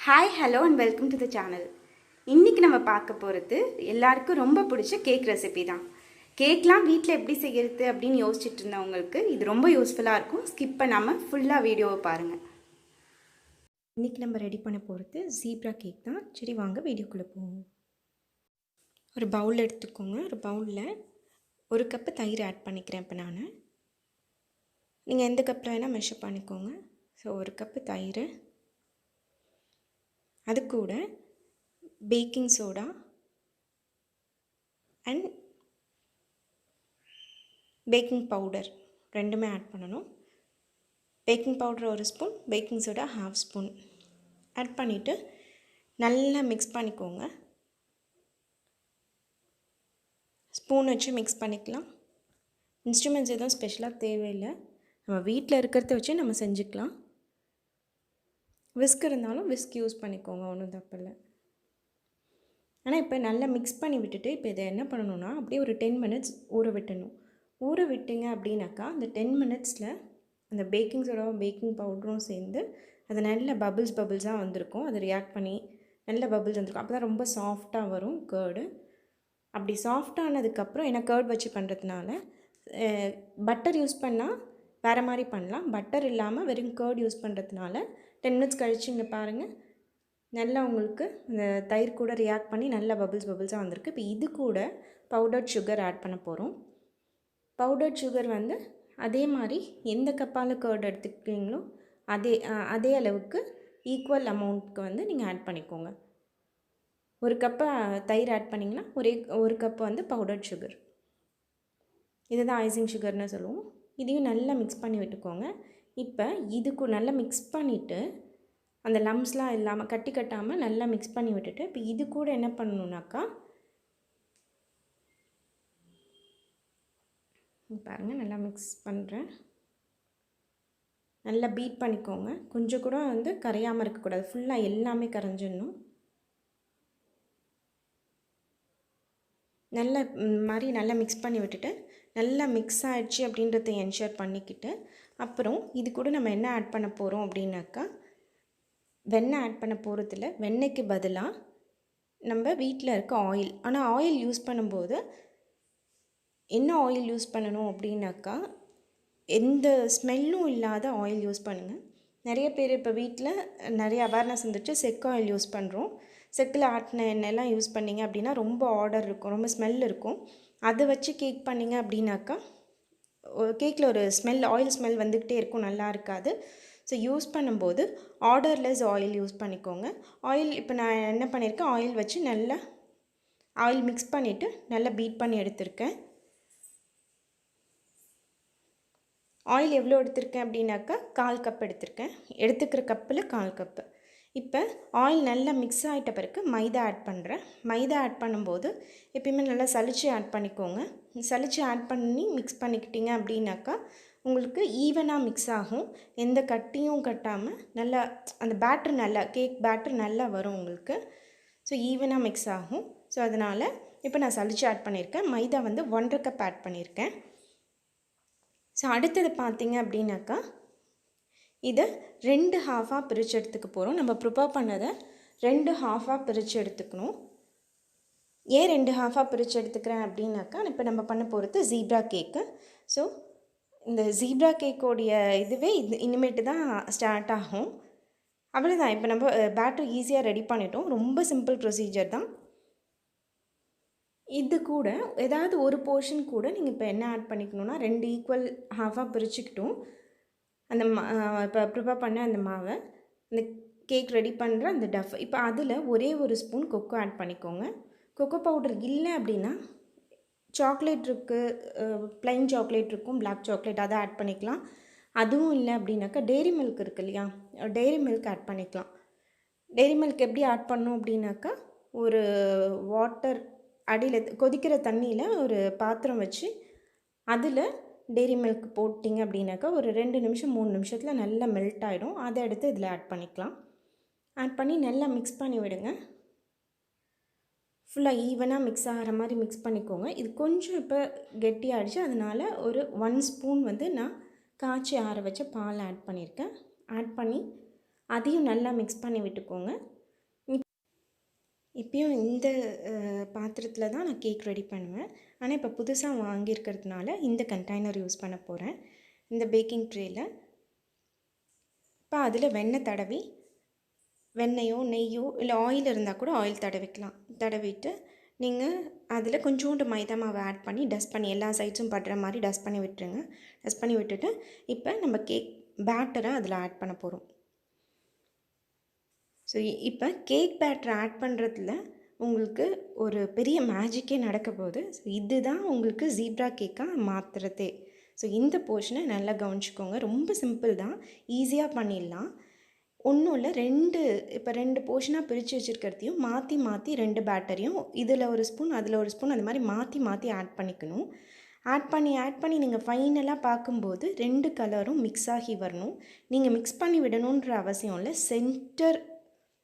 Hi hello and welcome to the channel. இன்றைக்கி நம்ம பார்க்க போகிறது எல்லாருக்கும் ரொம்ப பிடிச்ச கேக் ரெசிபி தான். கேக்லாம் வீட்டில் எப்படி செய்கிறது அப்படின்னு யோசிச்சுட்டு இருந்தவங்களுக்கு இது ரொம்ப யூஸ்ஃபுல்லாக இருக்கும். ஸ்கிப் பண்ணாமல் ஃபுல்லாக வீடியோவை பாருங்கள். இன்றைக்கி நம்ம ரெடி பண்ண போகிறது ஜீப்ரா கேக் தான். சரி வாங்க வீடியோக்குள்ளே போவோம். ஒரு பவுல் எடுத்துக்கோங்க. ஒரு பவுலில் 1 கப்பு தயிர் ஆட் பண்ணிக்கிறேன். இப்போ நான் நீங்கள் எந்த கப்பில் வேணால் மெஷர் பண்ணிக்கோங்க. ஸோ 1 கப்பு தயிர், அது கூட baking soda and baking powder ரெண்டுமே ஆட் பண்ணணும். Baking powder 1 spoon, baking soda 1/2 spoon add பண்ணிவிட்டு நல்லா மிக்ஸ் பண்ணிக்கோங்க. ஸ்பூன் வச்சு மிக்ஸ் பண்ணிக்கலாம். இன்ஸ்ட்ருமெண்ட்ஸ் எதுவும் ஸ்பெஷலாக தேவையில்லை, நம்ம வீட்டில் இருக்கிறத வச்சு நம்ம செஞ்சுக்கலாம். விஸ்க் இருந்தாலும் விஸ்க் யூஸ் பண்ணிக்கோங்க, ஒன்றும் தப்பில்லை. ஆனால் இப்போ நல்லா மிக்ஸ் பண்ணி விட்டுட்டு இப்போ இதை என்ன பண்ணணுன்னா அப்படியே ஒரு 10 மினிட்ஸ் ஊற விட்டணும். ஊற விட்டிங்க அப்படின்னாக்கா அந்த 10 மினிட்ஸில் அந்த பேக்கிங் சோடாவும் பேக்கிங் பவுடரும் சேர்ந்து அது நல்ல பபிள்ஸாக வந்திருக்கும். அது ரியாக்ட் பண்ணி நல்ல பபிள்ஸ் வந்திருக்கும். அப்போ தான் ரொம்ப சாஃப்டாக வரும் கேர்டு. அப்படி சாஃப்டானதுக்கப்புறம் ஏன்னா கேர்ட் வச்சு பண்ணுறதுனால பட்டர் யூஸ் பண்ணால் வேறு மாதிரி பண்ணலாம். பட்டர் இல்லாமல் வெறும் கேர்ட் யூஸ் பண்ணுறதுனால 10 மினிட்ஸ் கழிச்சு இங்கே பாருங்கள், நல்லா உங்களுக்கு இந்த தயிர் கூட ரியாக்ட் பண்ணி நல்லா பபிள்ஸாக வந்திருக்கு. இப்போ இது கூட பவுடர்ட் சுகர் ஆட் பண்ண போகிறோம். பவுடர்ட் சுகர் வந்து அதே மாதிரி எந்த கப்பால் கேர்ட் எடுத்துக்கிட்டீங்களோ அதே அளவுக்கு ஈக்குவல் அமௌண்ட்க்கு வந்து நீங்கள் ஆட் பண்ணிக்கோங்க. 1 கப்பு தயிர் ஆட் பண்ணிங்கன்னா 1 கப்பு வந்து பவுடர்ட் சுகர். இதுதான் ஐசிங் சுகர்னு சொல்லுவோம். இதையும் நல்லா மிக்ஸ் பண்ணி விட்டுக்கோங்க. இப்போ இதுக்கு நல்லா மிக்ஸ் பண்ணிவிட்டு அந்த லம்ஸ்லாம் இல்லாமல் கட்டி கட்டாமல் நல்லா மிக்ஸ் பண்ணி விட்டுட்டு இப்போ இது கூட என்ன பண்ணணுன்னாக்கா பாருங்கள், நல்லா மிக்ஸ் பண்ணுறேன். நல்லா பீட் பண்ணிக்கோங்க. கொஞ்சம் கூட வந்து கரையாமல் இருக்கக்கூடாது, ஃபுல்லாக எல்லாமே கரைஞ்சிடணும். நல்லா மாதிரி நல்லா மிக்ஸ் பண்ணி விட்டுட்டு நல்லா மிக்ஸ் ஆகிடுச்சு அப்படின்றத என்ஷூர் பண்ணிக்கிட்டு அப்புறம் இது கூட நம்ம என்ன ஆட் பண்ண போகிறோம் அப்படின்னாக்கா வெண்ணெய் ஆட் பண்ண போகிறதில்ல. வெண்ணெய்க்கு பதிலாக நம்ம வீட்டில் இருக்க ஆயில். ஆனால் ஆயில் யூஸ் பண்ணும்போது என்ன ஆயில் யூஸ் பண்ணணும் அப்படின்னாக்கா எந்த ஸ்மெல்லும் இல்லாத ஆயில் யூஸ் பண்ணுங்கள். நிறைய பேர் இப்போ வீட்டில் நிறைய அவேர்னஸ் வந்துட்டு செக் ஆயில் யூஸ் பண்ணுறோம். செக்கில் ஆட்டின எண்ணெயெல்லாம் யூஸ் பண்ணிங்க அப்படின்னா ரொம்ப ஆர்டர் இருக்கும், ரொம்ப ஸ்மெல் இருக்கும். அதை வச்சு கேக் பண்ணிங்க அப்படின்னாக்கா கேக்கில் ஒரு ஆயில் ஸ்மெல் வந்துக்கிட்டே இருக்கும், நல்லா இருக்காது. ஸோ யூஸ் பண்ணும்போது ஆர்டர்லெஸ் ஆயில் யூஸ் பண்ணிக்கோங்க. ஆயில் இப்போ நான் என்ன பண்ணியிருக்கேன், ஆயில் வச்சு நல்லா ஆயில் மிக்ஸ் பண்ணிவிட்டு நல்லா பீட் பண்ணி எடுத்திருக்கேன். ஆயில் எவ்வளோ எடுத்திருக்கேன் அப்படின்னாக்கா 1/4 கப் எடுத்திருக்கேன். எடுத்துக்கிற கப்பில் 1/4 கப்பு. இப்போ ஆயில் நல்லா மிக்ஸ் ஆகிட்ட பிறகு மைதா ஆட் பண்ணுறேன். மைதா ஆட் பண்ணும்போது எப்பயுமே நல்லா சலிச்சு ஆட் பண்ணிக்கோங்க. சலிச்சு ஆட் பண்ணி மிக்ஸ் பண்ணிக்கிட்டீங்க அப்படின்னாக்கா உங்களுக்கு ஈவனாக மிக்ஸ் ஆகும், எந்த கட்டியும் கட்டாமல் நல்லா அந்த பேட்டர் நல்லா கேக் பேட்டர் நல்லா வரும் உங்களுக்கு. ஸோ ஈவனாக மிக்ஸ் ஆகும். ஸோ அதனால் இப்போ நான் சலிச்சு ஆட் பண்ணியிருக்கேன். மைதா வந்து 1/2 கப் ஆட் பண்ணியிருக்கேன். ஸோ அடுத்தது பார்த்திங்க அப்படின்னாக்கா இதை 2 ஹாஃபாக பிரித்து எடுத்துக்க போகிறோம். நம்ம ப்ரிப்பேர் பண்ணதை 2 ஹாஃபாக பிரித்து எடுத்துக்கணும். ஏன் 2 ஹாஃபாக பிரித்து எடுத்துக்கிறேன் அப்படின்னாக்கா இப்போ நம்ம பண்ண போகிறது ஜீப்ரா கேக்கு. ஸோ இந்த ஜீப்ரா கேக்கோடைய இதுவே இனிமேட்டு தான் ஸ்டார்ட் ஆகும். அவ்வளோதான். இப்போ நம்ம பேட்டர் ஈஸியாக ரெடி பண்ணிட்டோம். ரொம்ப சிம்பிள் ப்ரொசீஜர் தான். இது கூட ஏதாவது ஒரு போர்ஷன் கூட நீங்கள் இப்போ என்ன ஆட் பண்ணிக்கணுன்னா 2 ஈக்குவல் ஹாஃபாக பிரிச்சுக்கிட்டோம். அந்த இப்போ ப்ரிப்பேர் பண்ண அந்த மாவை அந்த கேக் ரெடி பண்ணுற அந்த டஃப் இப்போ அதில் ஒரே 1 ஸ்பூன் கொக்கோ ஆட் பண்ணிக்கோங்க. கொக்கோ பவுடர் இல்லை அப்படின்னா சாக்லேட் இருக்குது, ப்ளைன் சாக்லேட் இருக்கும், பிளாக் சாக்லேட், அதை ஆட் பண்ணிக்கலாம். அதுவும் இல்லை அப்படின்னாக்கா டெய்ரி மில்க் இருக்குது இல்லையா, டெய்ரி மில்க் ஆட் பண்ணிக்கலாம். டெய்ரி மில்க் எப்படி ஆட் பண்ணோம் அப்படின்னாக்கா ஒரு வாட்டர் அடியில் கொதிக்கிற தண்ணியில் ஒரு பாத்திரம் வச்சு அதில் டெய்ரி மில்க் போட்டிங்க அப்படின்னாக்கா ஒரு 2 நிமிஷம் 3 நிமிஷத்தில் நல்லா மெல்ட் ஆகிடும். அதை எடுத்து இதில் ஆட் பண்ணிக்கலாம். ஆட் பண்ணி நல்லா மிக்ஸ் பண்ணி விடுங்க. ஃபுல்லாக ஈவனாக மிக்ஸ் ஆகிற மாதிரி மிக்ஸ் பண்ணிக்கோங்க. இது கொஞ்சம் இப்போ கெட்டியாகிடுச்சு, அதனால் ஒரு 1 ஸ்பூன் வந்து நான் காய்ச்சி ஆற வச்ச பால் ஆட் பண்ணியிருக்கேன். ஆட் பண்ணி அதையும் நல்லா மிக்ஸ் பண்ணி விட்டுக்கோங்க. எப்பயும் இந்த பாத்திரத்தில் தான் நான் கேக் ரெடி பண்ணுவேன். ஆனால் இப்போ புதுசாக வாங்கியிருக்கிறதுனால இந்த கண்டெய்னர் யூஸ் பண்ண போகிறேன். இந்த பேக்கிங் ட்ரேயில் இப்போ அதில் வெண்ணெய் தடவி, வெண்ணெயோ நெய்யோ இல்லை ஆயில் இருந்தால் கூட ஆயில் தடவிக்கலாம். தடவிட்டு நீங்கள் அதில் கொஞ்சோண்டு மைதா மாவை ஆட் பண்ணி டஸ்ட் பண்ணி எல்லா சைட்ஸும் படுற மாதிரி டஸ்ட் பண்ணி விட்டுருங்க. டஸ்ட் பண்ணி விட்டுட்டு இப்போ நம்ம கேக் பேட்டரை அதில் ஆட் பண்ண போகிறோம். ஸோ இப்போ கேக் பேட்டர் ஆட் பண்ணுறதுல உங்களுக்கு ஒரு பெரிய மேஜிக்கே நடக்க போகுது. ஸோ இதுதான் உங்களுக்கு ஜீப்ரா கேக்காக மாற்றுறதே. ஸோ இந்த போர்ஷனை நல்லா கவனிச்சிக்கோங்க. ரொம்ப சிம்பிள் தான், ஈஸியாக பண்ணிடலாம். ஒன்றும் இல்லை, இப்போ ரெண்டு போர்ஷனாக பிரித்து வச்சுருக்கிறதையும் மாற்றி மாற்றி 2 பேட்டரையும் இதில் ஒரு ஸ்பூன் அதில் ஒரு ஸ்பூன் அந்த மாதிரி மாற்றி மாற்றி ஆட் பண்ணிக்கணும். ஆட் பண்ணி நீங்கள் ஃபைனலாக பார்க்கும்போது 2 கலரும் மிக்ஸ் ஆகி வரணும். நீங்கள் மிக்ஸ் பண்ணி விடணுன்ற அவசியம் இல்லை. சென்டர்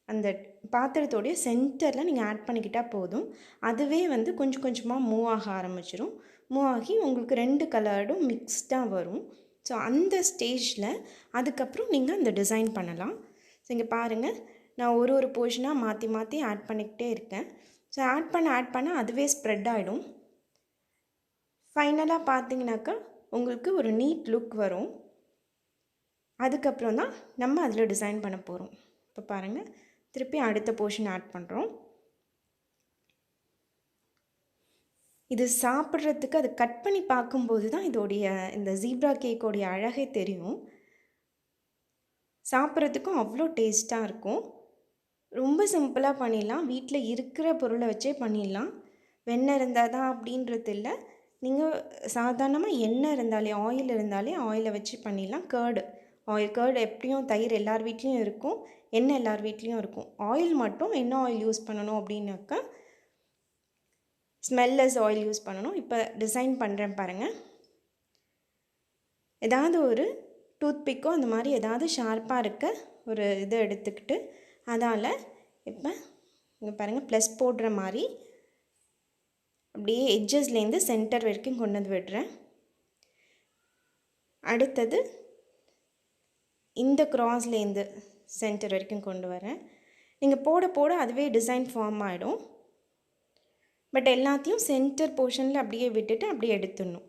அந்த பாத்திரத்தோடைய சென்டரில் நீங்கள் ஆட் பண்ணிக்கிட்டால் போதும். அதுவே வந்து கொஞ்சம் கொஞ்சமாக மூவ் ஆக ஆரம்பிச்சிடும். மூவ் ஆகி உங்களுக்கு 2 கலரும் மிக்ஸ்டாக வரும். ஸோ அந்த ஸ்டேஜில் அதுக்கப்புறம் நீங்கள் அந்த டிசைன் பண்ணலாம். ஸோ இங்கே பாருங்கள், நான் ஒரு போர்ஷனாக மாற்றி மாற்றி ஆட் பண்ணிக்கிட்டே இருக்கேன். ஸோ ஆட் பண்ண அதுவே ஸ்ப்ரெட் ஆகிடும். ஃபைனலாக பார்த்தீங்கன்னாக்கா உங்களுக்கு ஒரு நீட் லுக் வரும். அதுக்கப்புறம் தான் நம்ம அதில் டிசைன் பண்ண போகிறோம். இப்போ பாருங்கள், திருப்பி அடுத்த போர்ஷன் ஆட் பண்ணுறோம். இது சாப்பிட்றதுக்கு அது கட் பண்ணி பார்க்கும்போது தான் இந்த ஜீப்ரா கேக்கோடைய அழகே தெரியும். சாப்பிட்றதுக்கும் அவ்வளோ டேஸ்ட்டாக இருக்கும். ரொம்ப சிம்பிளாக பண்ணிடலாம். வீட்டில் இருக்கிற பொருளை வச்சே பண்ணிடலாம். வெண்ணெய் இருந்தால் தான் அப்படின்றது இல்லை. நீங்கள் சாதாரணமாக எண்ணெய் இருந்தாலே, ஆயில் இருந்தாலே ஆயிலை வச்சு பண்ணிடலாம். கேர்டு எப்படியும் தயிர் எல்லார் வீட்லேயும் இருக்கும், எண்ணெய் எல்லார் வீட்லேயும் இருக்கும். ஆயில் மட்டும் என்ன ஆயில் யூஸ் பண்ணணும் அப்படின்னாக்கா ஸ்மெல்லஸ் ஆயில் யூஸ் பண்ணணும். இப்போ டிசைன் பண்ணுறேன் பாருங்கள். ஏதாவது ஒரு டூத்பிக்கோ அந்த மாதிரி ஏதாவது ஷார்ப்பாக இருக்க ஒரு இதை எடுத்துக்கிட்டு அதால் இப்போ இங்கே பாருங்கள் ப்ளஸ் போடுற மாதிரி அப்படியே எட்ஜஸ்லேருந்து சென்டர் வரைக்கும் கொண்டு வந்து விடுறேன். அடுத்தது இந்த க்ராஸ்லேருந்து சென்டர் வரைக்கும் கொண்டு வரேன். நீங்கள் போட போட அதுவே டிசைன் ஃபார்ம் ஆகிடும். பட் எல்லாத்தையும் சென்டர் போர்ஷனில் அப்படியே விட்டுட்டு அப்படியே எடுத்துடணும்.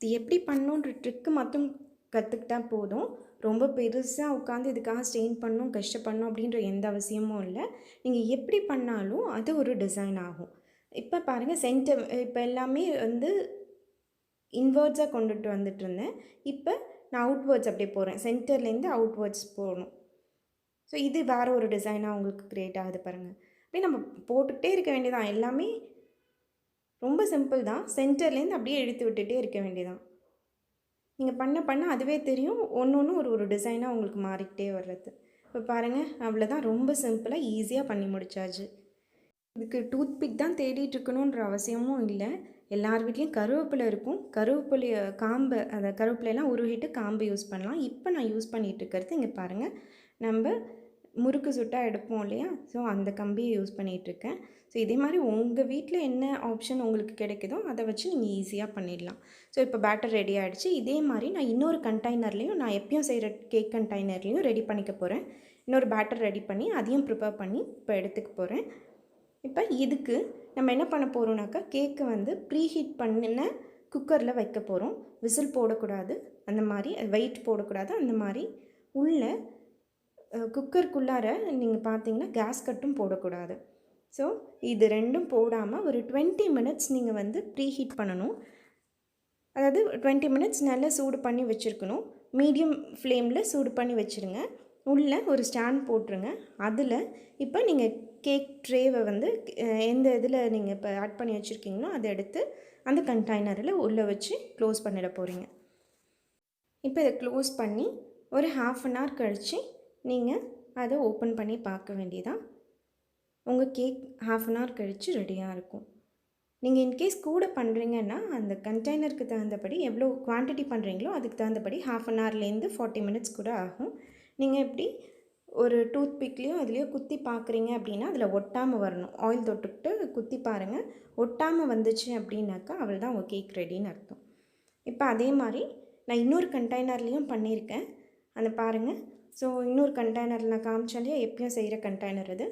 இது எப்படி பண்ணணுன்ற ட்ரிக்கு மட்டும் கற்றுக்கிட்டா போதும். ரொம்ப பெருசாக உட்காந்து இதுக்காக ஸ்ட்ரெயின் பண்ணணும், கஷ்டப்படணும் அப்படின்ற எந்த அவசியமும் இல்லை. நீங்கள் எப்படி பண்ணாலும் அது ஒரு டிசைன் ஆகும். இப்போ பாருங்கள், இப்போ எல்லாமே வந்து இன்வர்ட்ஸாக கொண்டுட்டு வந்துட்டு இருந்தேன். இப்போ நான் அவுட்வேர்ட்ஸ் அப்படியே போகிறேன். சென்டர்லேருந்து அவுட்வேர்ட்ஸ் போகணும். ஸோ இது வேறு ஒரு டிசைனாக உங்களுக்கு க்ரியேட் ஆகுது பாருங்கள். அப்படியே நம்ம போட்டுகிட்டே இருக்க வேண்டியதான். எல்லாமே ரொம்ப சிம்பிள் தான். சென்டர்லேருந்து அப்படியே இழுத்து விட்டுகிட்டே இருக்க வேண்டியதான். நீங்கள் பண்ண அதுவே தெரியும், ஒன்று ஒரு டிசைனாக உங்களுக்கு மாறிக்கிட்டே வர்றது. இப்போ பாருங்கள், அவ்வளோதான். ரொம்ப சிம்பிளாக ஈஸியாக பண்ணி முடிச்சாச்சு. இதுக்கு டூத்பிக் தான் தேடிட்டு இருக்கணுன்ற அவசியமும் இல்லை. எல்லார் வீட்லேயும் கருவேப்பிலை இருக்கும். கருவேப்பிலையை காம்பை, அந்த கருவேப்பிலையெல்லாம் உருகிட்டு காம்பு யூஸ் பண்ணலாம். இப்போ நான் யூஸ் பண்ணிகிட்டு இருக்கிறது இங்கே பாருங்கள், நம்ம முறுக்கு சுட்டாக எடுப்போம் இல்லையா, ஸோ அந்த கம்பியை யூஸ் பண்ணிகிட்ருக்கேன். ஸோ இதே மாதிரி உங்கள் வீட்டில் என்ன ஆப்ஷன் உங்களுக்கு கிடைக்குதோ அதை வச்சு நீங்கள் ஈஸியாக பண்ணிடலாம். ஸோ இப்போ பேட்டர் ரெடி ஆகிடுச்சு. இதே மாதிரி நான் இன்னொரு கண்டெய்னர்லேயும், நான் எப்பயும் செய்கிற கேக் கண்டெய்னர்லேயும் ரெடி பண்ணிக்க போகிறேன். இன்னொரு பேட்டர் ரெடி பண்ணி அதையும் ப்ரிப்பேர் பண்ணி இப்போ எடுத்துக்க போகிறேன். இப்போ இதுக்கு நம்ம என்ன பண்ண போகிறோம்னாக்கா, கேக்கை வந்து ப்ரீஹீட் பண்ணின குக்கரில் வைக்க போகிறோம். விசில் போடக்கூடாது, அந்த மாதிரி வெயிட் போடக்கூடாது. அந்த மாதிரி உள்ள குக்கருக்குள்ளார நீங்கள் பார்த்தீங்கன்னா கேஸ் கட்டும் போடக்கூடாது. ஸோ இது ரெண்டும் போடாமல் ஒரு 20 மினிட்ஸ் நீங்கள் வந்து ப்ரீஹீட் பண்ணணும். அதாவது 20 மினிட்ஸ் நல்லா சூடு பண்ணி வச்சுருக்கணும். மீடியம் ஃப்ளேமில் சூடு பண்ணி வச்சுருங்க. உள்ளே ஒரு ஸ்டாண்ட் போட்டுருங்க. அதில் இப்போ நீங்கள் கேக் ட்ரேவை வந்து எந்த இதில் நீங்கள் இப்போ ஆட் பண்ணி வச்சுருக்கீங்களோ அதை எடுத்து அந்த கண்டெய்னரில் உள்ளே வச்சு க்ளோஸ் பண்ணிட போகிறீங்க. இப்போ இதை க்ளோஸ் பண்ணி ஒரு 1/2 அன் ஹவர் கழித்து நீங்கள் அதை ஓப்பன் பண்ணி பார்க்க வேண்டியதான். உங்கள் கேக் 1/2 அன் ஹவர் கழித்து ரெடியாக இருக்கும். நீங்கள் இன்கேஸ் கூட பண்ணுறீங்கன்னா அந்த கண்டெய்னருக்கு தகுந்தபடி எவ்வளோ குவான்டிட்டி பண்ணுறீங்களோ அதுக்கு தகுந்தபடி 1/2 அன் ஹவர்லேருந்து 40 மினிட்ஸ் கூட ஆகும். நீங்கள் எப்படி ஒரு டூத் பிக்லேயோ அதுலேயோ குத்தி பார்க்குறீங்க அப்படின்னா அதில் ஒட்டாமல் வரணும். ஆயில் தொட்டுக்கிட்டு குத்தி பாருங்கள். ஒட்டாமல் வந்துச்சு அப்படின்னாக்கா அவள் தான் உங்கள் கேக் ரெடின்னு அர்த்தம். இப்போ அதே மாதிரி நான் இன்னொரு கண்டெய்னர்லேயும் பண்ணியிருக்கேன். அதை பாருங்கள். ஸோ இன்னொரு கண்டெய்னரில் நான் காமிச்சாலே எப்பயும் செய்கிற கண்டெய்னர் அது.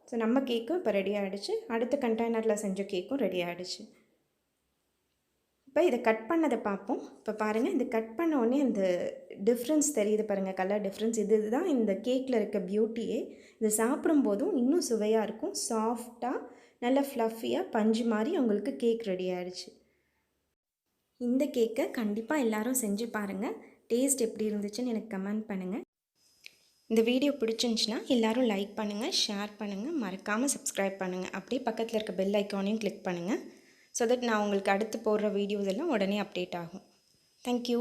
ஸோ நம்ம கேக்கும் இப்போ ரெடி ஆகிடுச்சு. அடுத்த கண்டெய்னரில் செஞ்ச கேக்கும் ரெடி ஆகிடுச்சு. இப்போ இதை கட் பண்ணதை பார்ப்போம். இப்போ பாருங்கள், இந்த கட் பண்ண உடனே இந்த டிஃப்ரென்ஸ் தெரியுது பாருங்கள், கலர் டிஃப்ரென்ஸ். இதுதான் இந்த கேக்கில் இருக்க பியூட்டியே. இது சாப்பிடும்போதும் இன்னும் சுவையாக இருக்கும். சாஃப்டாக நல்லா ஃப்ளஃபியாக பஞ்சு மாதிரி உங்களுக்கு கேக் ரெடி ஆகிடுச்சு. இந்த கேக்கை கண்டிப்பாக எல்லோரும் செஞ்சு பாருங்கள். டேஸ்ட் எப்படி இருந்துச்சுன்னு எனக்கு கமெண்ட் பண்ணுங்கள். இந்த வீடியோ பிடிச்சிருந்துச்சின்னா எல்லோரும் லைக் பண்ணுங்கள், ஷேர் பண்ணுங்கள், மறக்காமல் சப்ஸ்கிரைப் பண்ணுங்கள். அப்படியே பக்கத்தில் இருக்க பெல் ஐக்கானையும் கிளிக் பண்ணுங்கள். ஸோ தட் நான் உங்களுக்கு அடுத்து போடுற வீடியோஸ் எல்லாம் உடனே அப்டேட் ஆகும். தேங்க்யூ.